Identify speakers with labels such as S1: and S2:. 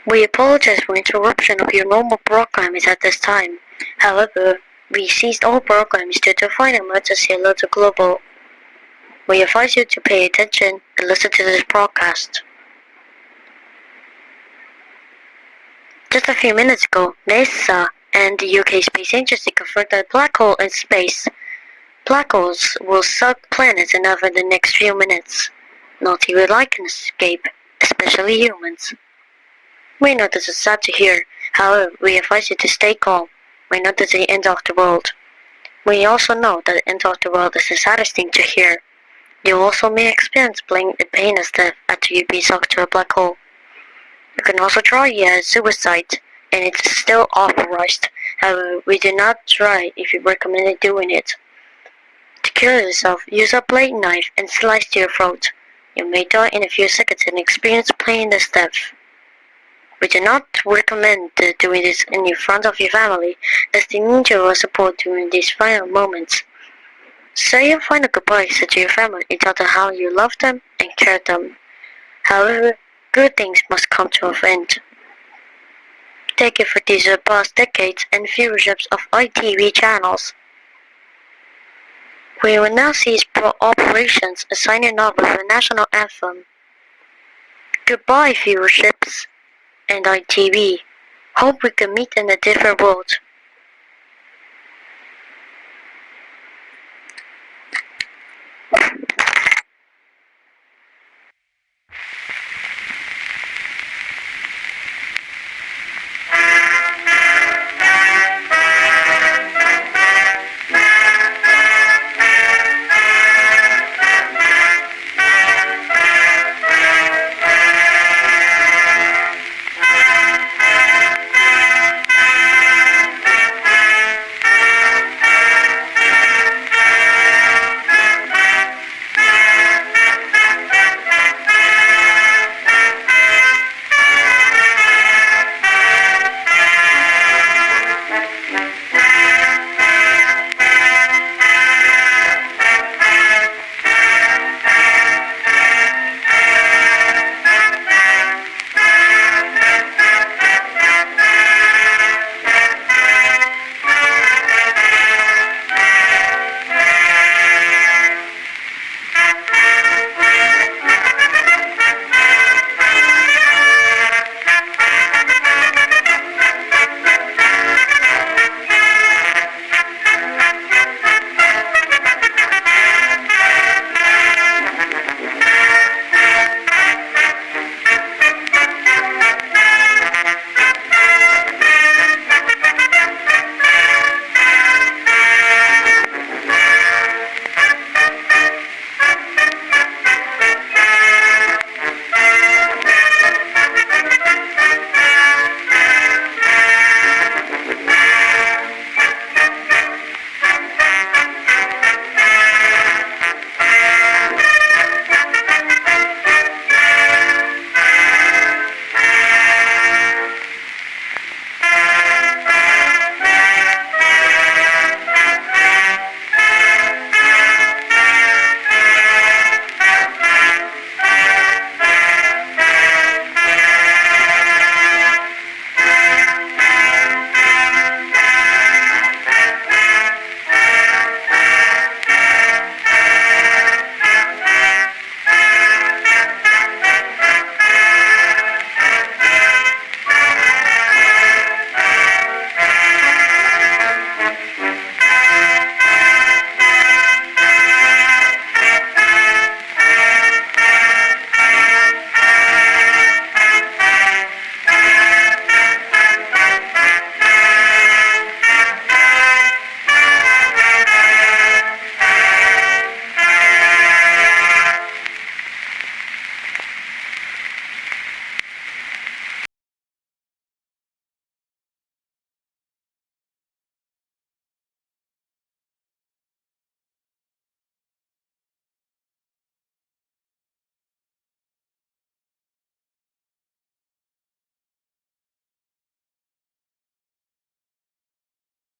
S1: We apologize for interruption of your normal programming at this time. However, we ceased all programs due to a fire emergency alert to global. We advise you to pay attention and listen to this broadcast. Just a few minutes ago, NASA and the UK Space Agency confirmed that a black hole in space. Black holes will suck planets in over the next few minutes. Not even I can escape, especially humans. We know this is sad to hear, however, we advise you to stay calm. We know this is the end of the world. We also know that the end of the world is the saddest thing to hear. You also may experience the pain as death after you be sucked to a black hole. You can also try EAS suicide, and it is still authorized. However, we do not try if you recommend doing it. To kill yourself, use a blade knife and slice to your throat. You may die in a few seconds and experience painless death. We do not recommend doing this in front of your family, as they need your support during these final moments. Say your final goodbyes to your family and tell them how you love them and care them. However, good things must come to an end. Thank you for these past decades and viewerships of ITV channels. We will now cease operations and signing off with the national anthem. Goodbye, viewerships and ITV. Hope we can meet in a different world.